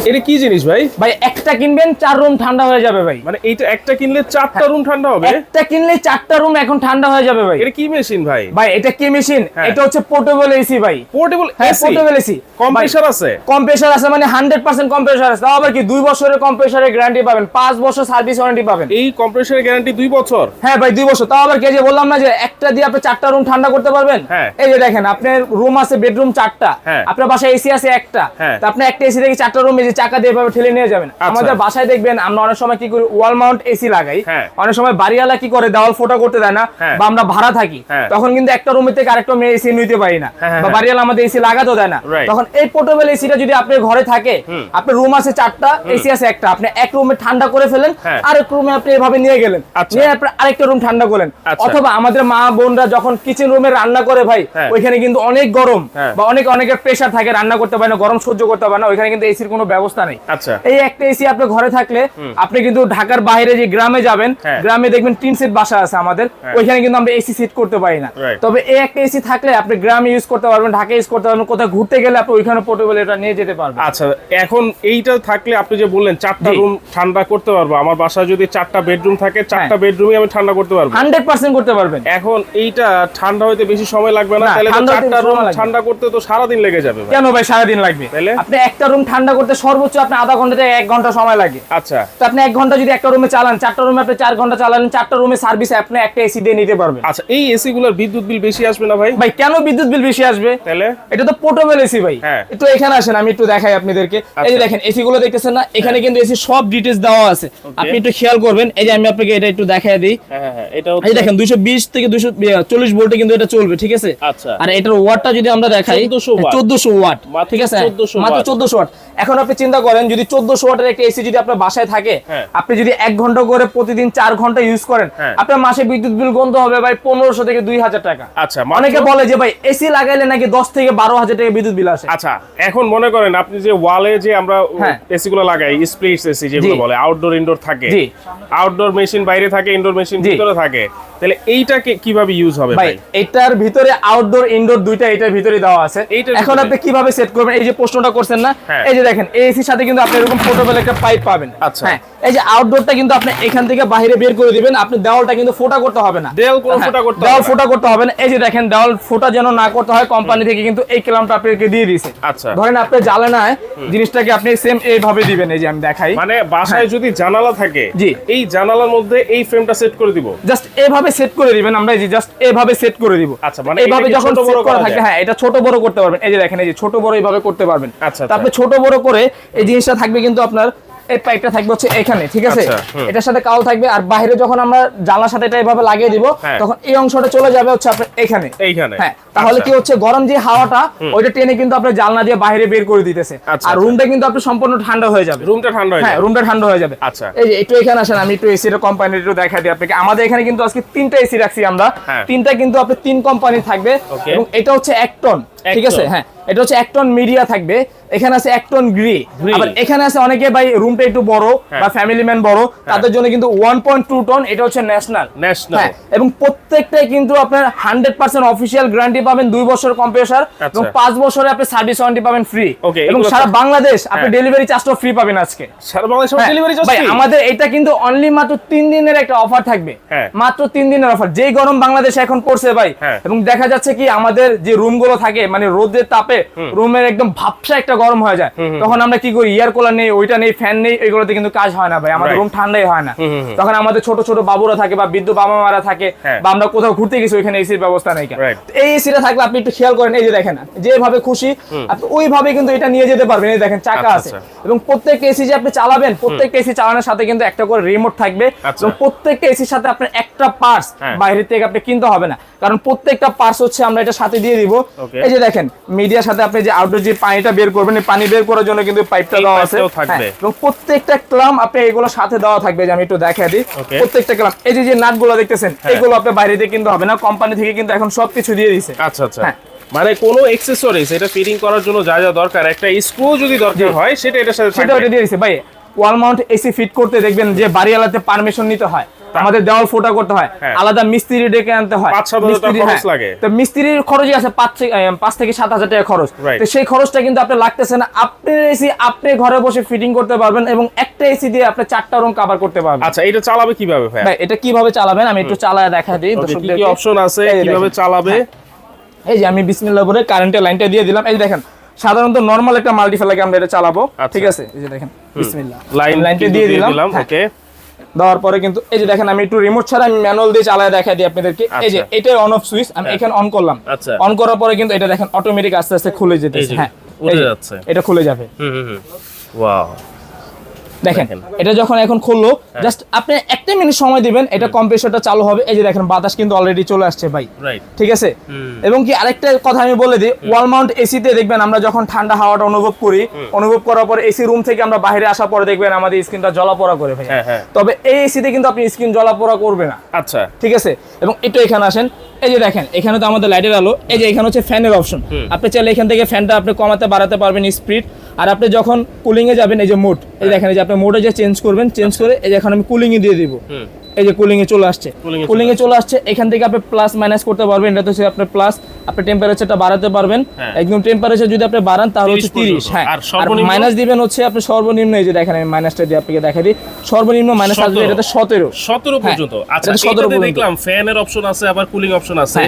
এটা কি জিনিস ভাই? ভাই একটা কিনবেন 4 রুম ঠান্ডা হয়ে যাবে ভাই। মানে এইটা একটা কিনলে 4টা রুম ঠান্ডা হবে? একটা কিনলে 4টা রুম এখন ঠান্ডা হয়ে যাবে ভাই। এটা কি মেশিন ভাই? ভাই এটা কি মেশিন? এটা হচ্ছে পোর্টেবল এসি ভাই। পোর্টেবল হ্যাঁ, এসি? Portable AC. কম্প্রেসার আছে? কম্প্রেসার আছে, মানে 100% কম্প্রেসার আছে। তাও আবার কি 2 বছরের কম্প্রেসারের গ্যারান্টি পাবেন, 5 বছর সার্ভিস ওয়ারেন্টি পাবেন। এই কম্প্রেসারের গ্যারান্টি 2 বছর? হ্যাঁ ভাই 2 বছর। তাও আবার কি যে বললাম না যে একটা দিয়ে আপনি 4টা রুম ঠান্ডা করতে পারবেন। এই যে দেখেন আপনার রুম আছে বেডরুম 4টা, আপনার বাসায় এসি আছে একটা, তো আপনি একটা এসি থেকে 4টা রুম এই যে চাকা দিয়ে এভাবে ঠেলে নিয়ে যাবেন। আমাদের বাসায় দেখবেন আমরা অনেক সময় কি করি, ওয়াল মাউন্ট এসি লাগাই। অনেক সময় বাড়িওয়ালা কি করে, দেওয়াল ফোটা করতে দেয় না, বা আমরা ভাড়া থাকি, তখন কিন্তু একটা রুমের থেকে আরেকটা রুমে এসি নিতে পারি না, বা বাড়িওয়ালা আমাদের এসি লাগাতেও দেয় না। তখন এই পোর্টেবল এসিটা যদি আপনার ঘরে থাকে, আপনার রুম আছে 4টা, এসি আছে একটা, আপনি এক রুমে ঠান্ডা করে ফেলেন, আরেক রুমে আপনি এভাবে নিয়ে গেলেন, নিয়ে আপনি আরেকটা রুম ঠান্ডা করলেন। অথবা আমাদের মা বোনরা যখন কিচেন রুমে রান্না করে ভাই, ওইখানে কিন্তু অনেক গরম, বা অনেকের প্রেসার থাকে, রান্না করতে পারে না, গরম সহ্য করতে পারে না, ওইখানে কিন্তু এসির কোনো ব্যবস্থা নেই। এই একটা এসি আপনার ঘরে থাকলে আপনি কিন্তু ঢাকার বাইরে যে গ্রামে যাবেন, গ্রামে দেখবেন টিন সেট বাসা আছে আমাদের, ওইখানে কিন্তু আমরা এসি সেট করতে পারি না। তবে এই একটা এসি থাকলে আপনি গ্রামে ইউজ করতে পারবেন, ঢাকা ইউজ করতে পারবেন, কোথাও ঘুরতে গেলে আপনি ওইখানে পোর্টেবল এটা নিয়ে যেতে পারবেন। আচ্ছা, এখন এইটা থাকলে আপনি যে বললেন 4টা রুম ঠান্ডা করতে পারবো, আমার বাসায় যদি 4টা বেডরুম থাকে, 4টা বেডরুমই আমি ঠান্ডা করতে পারবো? 100% করতে পারবেন। এখন এইটা ঠান্ডা হইতে বেশি সময় লাগবে না? তাহলে 4টা রুম ঠান্ডা করতে তো সারা দিন লেগে যাবে। কেন ভাই সারা দিন লাগবে? আপনি একটা রুম ঠান্ডা করতে সর্বোচ্চ আপনি আধা ঘন্টা থেকে 1 ঘন্টা সময় লাগে। আচ্ছা, তো আপনি 1 ঘন্টা যদি একটা রুমে চালান, 4টা রুমে আপনি 4 ঘন্টা চালালেন, 4টা রুমে সার্ভিস আপনি একটা এসি দিয়ে নিতে পারবেন। আচ্ছা, এই এসি গুলোর বিদ্যুৎ বিল বেশি আসবে না ভাই? ভাই কেন বিদ্যুৎ বিল বেশি আসবে? তাহলে এটা তো পোর্টেবল এসি ভাই। একটু এখানে আসেন, আমি একটু দেখাই আপনাদেরকে। এই যে দেখেন এসি গুলো দেখতেছেন না, এখানে কিন্তু এসি সব ডিটেইলস দেওয়া আছে, আপনি একটু খেয়াল করবেন। এই যে আমি আপনাকে এটা একটু দেখায় দিই। এটা এই দেখেন 220 থেকে 240 ভোল্টে কিন্তু এটা চলবে, ঠিক আছে? আচ্ছা, আর এটার ওয়াটটা যদি আমরা দেখাই 1400 ওয়াট, ঠিক আছে? মাত্র 1400 ওয়াট। এখন আপনি চিন্তা করেন যদি 1400 ওয়াটের একটা এসি যদি আপনার বাসায় থাকে, আপনি যদি 1 ঘন্টা করে প্রতিদিন 4 ঘন্টা ইউজ করেন, আপনার মাসে বিদ্যুৎ বিল গুনতে হবে ভাই 1500 থেকে 2000 টাকা। আচ্ছা, অনেকে বলে যে ভাই এসি লাগাইলে নাকি 10 থেকে 12000 টাকা বিদ্যুৎ বিল আসে। আচ্ছা, এখন মনে করেন আপনি যে ওয়ালে যে আমরা এসি গুলো লাগাই, স্প্লিটস এসি যেগুলো বলে, আউটডোর ইনডোর থাকে, আউটডোর মেশিন বাইরে থাকে, ইনডোর মেশিন ভিতরে থাকে, তাহলে এইটাকে কিভাবে ইউজ হবে ভাই? এটার ভিতরে আউটডোর ইনডোর দুইটা এটার ভিতরে দেওয়া আছে। এখন আপনি কিভাবে সেট করবেন, এই যে প্রশ্নটা করছেন না, এই যে দেখেন এসির সাথে কিন্তু আপনি এরকম পোর্টেবল একটা পাইপ পাবেন। আচ্ছা, এই যে আউটডোরটা কিন্তু আপনি এখান থেকে বাইরে বের করে দিবেন, আপনি দেওয়ালটা কিন্তু ফোটা করতে হবে না, দেওয়াল কোনো ফোটা করতে হবে না, দেওয়াল ফোটা করতে হবে না। এই যে দেখেন দেওয়াল ফোটা যেন না করতে হয়, কোম্পানি থেকে কিন্তু এই ক্ল্যাম্পটা আপনাকে দিয়ে দিয়েছে। আচ্ছা, ধরেন আপনি জ্বালানায় জিনিসটাকে আপনি সেম এইভাবে দিবেন। এই যে আমি দেখাই, মানে বাসায় যদি জানালা থাকে, এই জানালার মধ্যে এই ফ্রেমটা সেট করে দিব, জাস্ট এইভাবে সেট করে দিবেন। আমরা এই যে জাস্ট এইভাবে সেট করে দিব। আচ্ছা, মানে এইভাবে যখন সেট করা থাকে, হ্যাঁ এটা ছোট বড় করতে পারবেন। এই যে দেখেন এই যে ছোট বড় এইভাবে করতে পারবেন। আচ্ছা, আপনি ছোট বড় করে এই জিনিসটা থাকবে কিন্তু আপনার এই পাইপটা থাকবে হচ্ছে এখানে, ঠিক আছে? এটার সাথে কাল থাকবে, আর বাইরে যখন আমরা জানলার সাথে এটা এইভাবে লাগিয়ে দিব, তখন এই অংশটা চলে যাবে হচ্ছে আপনার এইখানে। হ্যাঁ, তাহলে কি হচ্ছে গরম যে হাওয়াটা ওইটা টেনে কিন্তু আপনি জানলা দিয়ে বাইরে বের করে দিতেছে, আর রুমটা কিন্তু আপনি সম্পূর্ণ ঠান্ডা হয়ে যাবে। রুমটা ঠান্ডা হয়ে যাবে। হ্যাঁ, রুমটা ঠান্ডা হয়ে যাবে। আচ্ছা, এই যে একটু এখানে আসেন, আমি একটু এসির কোম্পানির একটু দেখাই দিই আপনাকে। আমাদের এখানে কিন্তু আজকে 3টা এসি রাখছি আমরা, 3টা কিন্তু আপনি 3 কোম্পানি থাকবে, এবং এটা হচ্ছে 1 টন, ঠিক আছে? হ্যাঁ, এটা হচ্ছে 1 টন মিডিয়া থাকবে, এখানে আছে 1 টন গ্রি, আবার এখানে আছে অনেকে ভাই রুমটা একটু বড় বা ফ্যামিলি ম্যান বড়, তাদের জন্য কিন্তু 1.2 টন, এটা হচ্ছে ন্যাশনাল। এবং প্রত্যেকটাই কিন্তু আপনার 100% অফিশিয়াল গ্যারান্টি পাবেন, 2 বছর কম্প্রেসার, এবং 5 বছরে আপনি সার্ভিস ওয়ারেন্টি পাবেন ফ্রি, এবং সারা বাংলাদেশ আপনি ডেলিভারি চার্জটাও ফ্রি পাবেন আজকে। সারা বাংলাদেশ ডেলিভারি চার্জ ভাই আমাদের এটা কিন্তু অনলি মাত্র 3 দিনের একটা অফার থাকবে, মাত্র 3 দিনের অফার। যেই গরম বাংলাদেশে এখন পড়ছে ভাই, এবং দেখা যাচ্ছে কি আমাদের যে রুমগুলো থাকে মানে রোদের তাপে রুমের একদম ভাপসা একটা গরম হয়ে যায়, তখন আমরা কি করি, এয়ার কুলার নেই, ওইটা নেই, ফ্যান নেই, এগুলোতে কিন্তু কাজ হয় না ভাই, আমাদের রুম ঠান্ডাই হয় না। তখন আমাদের ছোট ছোট বাবুরা থাকে বা বৃদ্ধ বাবা মারা থাকে, বা আমরা কোথাও ঘুরতে গেছি ওইখানে এসির ব্যবস্থা নেই। এই এসিটা থাকলে আপনি একটু খেয়াল করেন, এই যে দেখেন যেভাবে খুশি আপনি ওইভাবে কিন্তু এটা নিয়ে যেতে পারবেন। এই দেখেন চাকা আছে, এবং প্রত্যেকটা এসি যে আপনি চালাবেন, প্রত্যেকটা এসি চালানোর সাথে কিন্তু একটা করে রিমোট থাকবে, এবং প্রত্যেকটা এসির সাথে আপনার একটা পার্টস বাইরে থেকে আপনি কিনতে হবে না, কারণ প্রত্যেকটা পার্টস হচ্ছে আমরা এটা সাথে দিয়ে দিব। এই যে দেখেন মিডিয়ার সাথে আপনি যে আউটডোর যে পানিটা বের করবেন, এই পানি বের করার জন্য কিন্তু পাইপটা দেওয়া আছে, এবং প্রত্যেকটা ক্লাম আপনি এগুলো সাথে দেওয়া থাকবে। যে আমি একটু দেখাই দিই, প্রত্যেকটা ক্লাম এই যে নাটগুলো দেখতেছেন, এগুলো আপনি বাইরে থেকে কিনতে হবে না, কোম্পানি থেকে কিন্তু এখন সবকিছু দিয়ে দিয়েছে। আচ্ছা আচ্ছা, মানে কোনো অ্যাকসেসরিজ এটা ফিটিং করার জন্য যা যা দরকার, একটা স্ক্রু যদি দরকার হয় সেটা এটার সাথে সেটা দিয়ে দিয়েছে ভাই। ওয়াল মাউন্ট এসি ফিট করতে দেখবেন যে বাড়িওয়ালাতে পারমিশন নিতে হয়, আমাদের দেওয়াল ফোটা করতে হয়, আলাদা মিস্ত্রি ডেকে আনতে হয়, 5-7 টাকা খরচ লাগে। তো মিস্ত্রির খরচই আছে 5 থেকে 7,000 টাকা খরচ। তো সেই খরচটা কিন্তু আপনার লাগতেছে না, আপনার এসি আপনি ঘরে বসে ফিটিং করতে পারবেন এবং একটা এসি দিয়ে আপনি 4টা রুম কভার করতে পারবেন। আচ্ছা, এটা চালাবে কিভাবে ভাই? এটা কিভাবে চালাবেন আমি একটু চালায় দেখা দিই দর্শকদের। কি অপশন আছে, কিভাবে চালাবে? এই যে আমি বিসমিল্লাহ বলে কারেন্টের লাইনটা দিয়ে দিলাম। এই দেখেন সাধারণত নরমাল একটা মাল্টিফ্যালাকে আমরা এটা চালাবো, ঠিক আছে? এই যে দেখেন বিসমিল্লাহ লাইনটা দিয়ে দিলাম। ওকে, দেওয়ার পরে কিন্তু এই যে দেখেন আমি একটু রিমোট ছাড়া আমি ম্যানুয়াল দিয়ে চালায় দেখাই দিই আপনাদেরকে। এই যে এটা অন অফ সুইচ, আমি এখানে অন করলাম। অন করার পরে কিন্তু এটা দেখেন অটোমেটিক আস্তে আস্তে খুলে যেতেছে। হ্যাঁ, উঠে যাচ্ছে, এটা খুলে যাবে। ওয়াও, দেখেন এটা যখন এখন খুললো, জাস্ট আপনি একটা মিনিট সময় দিবেন, এটা কম্প্রেসরটা চালু হবে। এই যে দেখেন বাতাস কিন্তু অলরেডি চলে আসছে ভাই, ঠিক আছে? এবং কি আরেকটা কথা আমি বলে দিই, ওয়াল মাউন্ট এসিতে দেখবেন আমরা যখন ঠান্ডা হাওয়াটা অনুভব করি, অনুভব করার পর এসি রুম থেকে আমরা বাইরে আসার পরে দেখবেন আমাদের স্কিনটা জ্বলাপোড়া করে ভাই। তবে এই এসিতে কিন্তু আপনি স্কিন জ্বলাপোড়া করবে না। আচ্ছা, ঠিক আছে? এবং একটু এখানে আসেন, এই যে দেখেন এখানে তো আমাদের লাইটের আলো, এই যে এখানে হচ্ছে ফ্যানের অপশন। আপনি চাইলে এখান থেকে ফ্যানটা আপনি কমাতে বাড়াতে পারবেন স্পিড। আর আপনি যখন কুলিং এ যাবেন, এই যে মোড, এই দেখেন এই যে আপনি মোডে যে চেঞ্জ করবেন, চেঞ্জ করে এই যে এখন আমি কুলিং এ দিয়ে দিব। এই যে কুলিং এ চলে আসছে, কুলিং এ চলে আসছে। এখান থেকে আপনি প্লাস মাইনাস করতে পারবেন। এটা তো হচ্ছে আপনার প্লাস, আপনি টেম্পারেচারটা বাড়াতে পারবেন। একদম টেম্পারেচার যদি আপনি বাড়ান তাহলে হচ্ছে 30। হ্যাঁ, আর মাইনাস দিবেন হচ্ছে আপনি সর্বনিম্ন, এই যে দেখেন আমি মাইনাসটা দিয়ে আপনাকে দেখাই দিই। সর্বনিম্ন মাইনাস আসবে এটাতে 17 পর্যন্ত। আচ্ছা, এটাতে দেখলাম ফ্যানের অপশন আছে, আবার কুলিং অপশন আছে।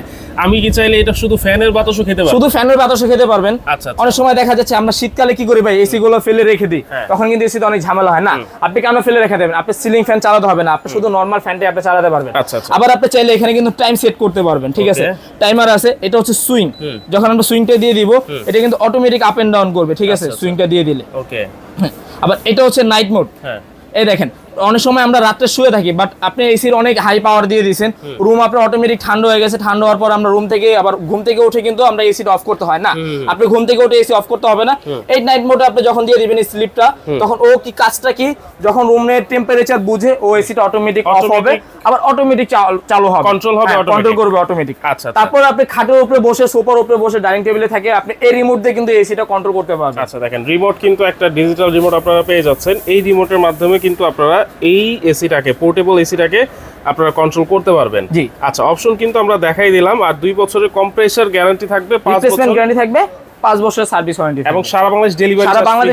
আমি কি চাইলে এটা শুধু ফ্যানের বাতাসও খেতে পারবো? শুধু ফ্যানের বাতাসও খেতে পারবেন। অনেক সময় দেখা যাচ্ছে আমরা শীতকালে কি করি ভাই, এসি গুলো ফেলে রেখে দিই, তখন কিন্তু এসিতে অনেক ঝামেলা হয় না। আপনি কেন ফেলে রেখে দেবেন? আপনি সিলিং ফ্যান চালাতে হবে না, আপনি শুধু নরমাল ফ্যানটাই আপনি চালাতে পারবেন। আবার আপনি চাইলে এখানে কিন্তু টাইম সেট করতে পারবেন, ঠিক আছে? টাইমার আছে, এটা হচ্ছে সুইং। যখন আমরা সুইংটা দিয়ে দিব, এটা কিন্তু অটোমেটিক আপ এন্ড ডাউন করবে, ঠিক আছে? সুইংটা দিয়ে দিলে। ওকে, আবার এটা হচ্ছে নাইট মোড। এই দেখেন অনেক সময় আমরা রাত্রে শুয়ে থাকি, বাট আপনি এসির অনেক হাই পাওয়ার দিয়ে দিয়েছেন, রুম আপনার অটোমেটিক ঠান্ডা হয়ে গেছে। ঠান্ডা হওয়ার পর আমরা রুম থেকে আবার ঘুম থেকে উঠে কিন্তু আমরা এসিটা অফ করতে হয় না। আপনি ঘুম থেকে উঠে এসি অফ করতে হবে না। এই নাইট মোডে আপনি যখন দিয়ে দিবেন স্লিপটা, তখন ও কি কাজটা কি, যখন রুমের টেম্পারেচার বুঝে ও এসিটা অটোমেটিক অফ হবে, আবার অটোমেটিক চালু হবে, কন্ট্রোল হবে, কন্ট্রোল করবে অটোমেটিক। তারপর আপনি খাটের উপরে বসে, সোফার উপরে বসে, ডাইনিং টেবিলে থাকে, আপনি এই রিমোট দিয়ে কিন্তু এসিটা কন্ট্রোল করতে পারবেন। আচ্ছা, দেখেন রিমোট কিন্তু একটা ডিজিটাল রিমোট আপনারা পেয়ে যাচ্ছেন। এই রিমোটের মাধ্যমে কিন্তু আপনারা এই এসিটাকে, পোর্টেবল এসিটাকে আপনারা কন্ট্রোল করতে পারবেন। জি, আচ্ছা, অপশন কিন্তু আমরা দেখাই দিলাম। আর 2 বছরের কম্প্রেসর গ্যারান্টি থাকবে, 5 বছর গ্যারান্টি থাকবে, 5 বছরের সার্ভিস ওয়ারেন্টি, এবং সারা বাংলাদেশ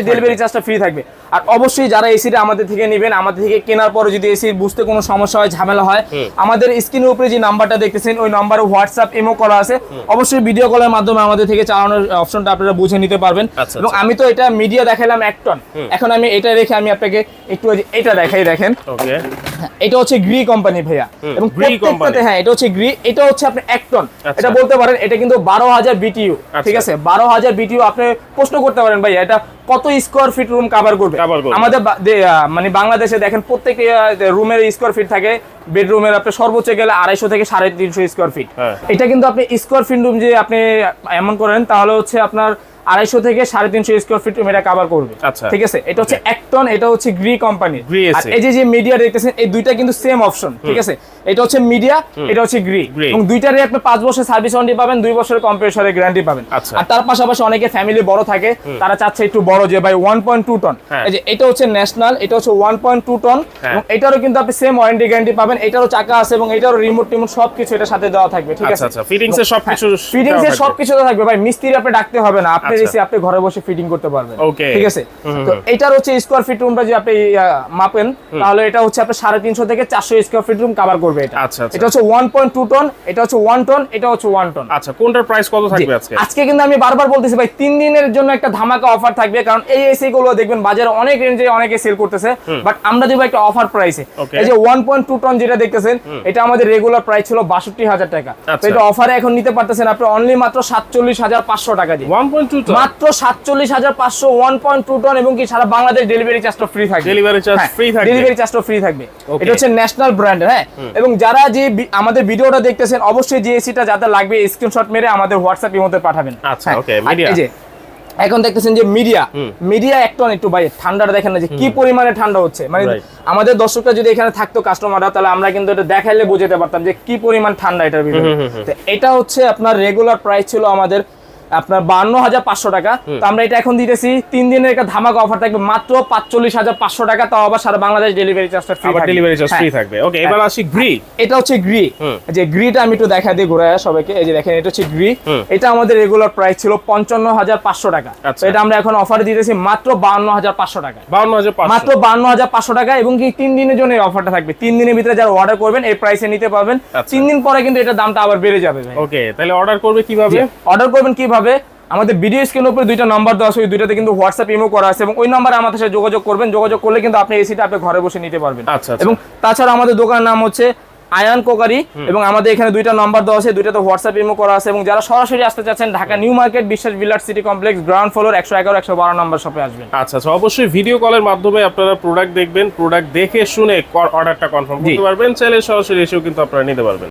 ডেলিভারি চার্জটা ফ্রি থাকবে। আর অবশ্যই যারা এসিটা আমাদের থেকে নেবেন, আমাদের থেকে কেনার পরে যদি এসি বুঝতে কোনো সমস্যা হয়, ঝামেলা হয়, আমাদের স্ক্রিনের উপরে যে নাম্বারটা দেখতেছেন ওই নাম্বারে হোয়াটসঅ্যাপ ইমো করা আছে, অবশ্যই ভিডিও কলের মাধ্যমে আমাদের থেকে চালানোর অপশনটা আপনারা বুঝে নিতে পারবেন। এবং আমি তো এটা মিডিয়া দেখাইলাম 1 টন, এখন আমি এটা রেখে আমি আপনাকে একটু এটা দেখাই। দেখেন এটা হচ্ছে গ্রি কোম্পানি ভাইয়া, এবং প্রত্যেকটাতে, হ্যাঁ এটা হচ্ছে গ্রি, এটা হচ্ছে আপনি 1 টন। এটা বলতে পারেন এটা কিন্তু 12,000 বিটিইউ, ঠিক আছে? 12,000 বিটিইউ। আপনি প্রশ্ন করতে পারেন ভাই এটা কত স্কয়ার ফিট রুম কভার করবে? আমাদের মানে বাংলাদেশে দেখেন প্রত্যেক রুমের স্কয়ার ফিট থাকে, বেডরুমের আপনি সর্বোচ্চ গেলে 250 থেকে 350 স্কয়ার ফিট। এটা কিন্তু আপনি স্কয়ার ফিট রুম যে আপনি এমন করেন তাহলে হচ্ছে আপনার 250 থেকে 350 স্কয়ার ফিট রুম এটা কভার করবে, ঠিক আছে? এটা হচ্ছে 1 টন, এটা হচ্ছে গ্রি কোম্পানি। আর এই যে মিডিয়া দেখতেছেন, এই দুইটা কিন্তু সেম অপশন, ঠিক আছে? এটা হচ্ছে মিডিয়া, এটা হচ্ছে গ্রি, এবং দুইটারই আপনি 5 বছর সার্ভিস ওয়ারেন্টি পাবেন, 2 বছরের কম্প্রেসরের গ্যারান্টি পাবেন। আর তার পাশাপাশি অনেকে ফ্যামিলি বড় থাকে, তারা চাচ্ছে একটু বড়, যে ভাই 1.2 টন। এই যে এটা হচ্ছে ন্যাশনাল, এটা হচ্ছে 1.2 টন, এবং এটারও কিন্তু আপনি সেম ওয়ারেন্টি গ্যারান্টি পাবেন। এটারও চাকা আছে এবং এটারও রিমোট টিমোট সবকিছু এটার সাথে দেওয়া থাকবে, ঠিক আছে? আচ্ছা, ফিটিংস এর সবকিছু থাকবে ভাই, মিস্ত্রি আপনি ডাকতে হবে না, আপনি এসে আপনি ঘরে বসে ফিটিং করতে পারবেন, ঠিক আছে? তো এটার হচ্ছে স্কয়ার ফিট রুমটা যে আপনি মাপেন, তাহলে এটা হচ্ছে আপনি 350 থেকে 400 স্কয়ার ফিট রুম কভার করবে এটা। এটা হচ্ছে 1.2 টন, এটা হচ্ছে 1 টন, এটা হচ্ছে 1 টন। আচ্ছা, কোনটার প্রাইস কত থাকবে আজকে? আজকে কিন্তু আমি বারবার বলতেছি ভাই 3 দিনের জন্য একটা ধামাকা অফার থাকবে, কারণ এই এসি গুলো দেখবেন বাজারে অনেক রেঞ্জে অনেকে সেল করতেছে, বাট আমরা দেব একটা অফার প্রাইসে। এই যে 1.2 টন যেটা দেখতেছেন, এটা আমাদের রেগুলার প্রাইস ছিল 62,000 টাকা, তো এটা অফারে এখন নিতে পারতেছেন আপনি অনলি মাত্র 47,500 টাকা দিয়ে। 1.2 টন মাত্র 47,500, 1.2 টন, এবং কি সারা বাংলাদেশ ডেলিভারি চার্জটা ফ্রি থাকবে। ডেলিভারি চার্জটা ফ্রি থাকবে। এটা হচ্ছে ন্যাশনাল ব্র্যান্ডের, হ্যাঁ। এবং যারা যে আমাদের ভিডিওটা দেখতেছেন, অবশ্যই যে এসিটা যাদের লাগবে স্ক্রিনশট মেরে আমাদের হোয়াটসঅ্যাপ ইমোতে পাঠাবেন। আচ্ছা, ওকে। মিডিয়া, এই যে এখন দেখতেছেন যে মিডিয়া 1 টন, একটু ভাই ঠান্ডাটা দেখেন না যে কি পরিমাণে ঠান্ডা হচ্ছে, মানে আমাদের দর্শকরা যদি এখানে থাকতো কাস্টমাররা, তাহলে আমরা কিন্তু এটা দেখাইলে বুঝতে পারতাম যে কি পরিমাণ ঠান্ডা এটার ভিতরে। তো এটা হচ্ছে আপনার রেগুলার প্রাইস ছিল আমাদের আপনার 52,500 টাকা। তো আমরা এটা এখন দিতেছি 3 দিনের একটা ধামাকা অফার থাকবে মাত্র 45,500 টাকা, তাও আবার সারা বাংলাদেশ ডেলিভারি চার্জটা ফ্রি থাকবে। ডেলিভারি চার্জ ফ্রি থাকবে। ওকে, এবার আসি গ্রি। এটা হচ্ছে গ্রি, যে গ্রিটা আমি একটু দেখা দিই ঘুরায় সবাইকে। এই যে দেখেন, এটা হচ্ছে গ্রি। এটা আমাদের রেগুলার প্রাইস ছিল 55,500 টাকা। তো এটা আমরা এখন অফার দিতেছি মাত্র 52,500 টাকা। 52,500 মাত্র 52,500 টাকা। এবং কি 3 দিনের জন্য এই অফারটা থাকবে। 3 দিনের ভিতরে যারা অর্ডার করবেন এই প্রাইসে নিতে পারবেন। 3 দিন পরে কিন্তু এটা দামটা আবার বেড়ে যাবে ভাই। ওকে, তাহলে অর্ডার করবে কিভাবে? অর্ডার করবেন কিভাবে? আমাদের ভিডিও স্ক্রিনের উপরে দুইটা নাম্বার দেওয়া আছে, ওই দুইটাতে কিন্তু হোয়াটসঅ্যাপ ইমো করা আছে, এবং ওই নম্বরে আমাদের সাথে যোগাযোগ করবেন। যোগাযোগ করলে কিন্তু আপনি এসিটা আপনি ঘরে বসে নিতে পারবেন। আচ্ছা। এবং তাছাড়া আমাদের দোকানের নাম হচ্ছে আয়ান কোকারি, এবং আমাদের এখানে দুইটা নাম্বার দেওয়া আছে, দুইটাতে হোয়াটসঅ্যাপ ইমো করা আছে। এবং যারা সরাসরি আসতে চাচ্ছেন, ঢাকা নিউ মার্কেট বিশ্বাস ভিলার সিটি কমপ্লেক্স গ্রাউন্ড ফ্লোর 111 112 নম্বর শপে আসবেন। আচ্ছা, অবশ্যই ভিডিও কলের মাধ্যমে আপনারা প্রোডাক্ট দেখবেন, প্রোডাক্ট দেখে শুনে অর্ডারটা কনফার্ম করতে পারবেন। চাইলে সরাসরি এসেও কিন্তু আপনারা নিতে পারবেন।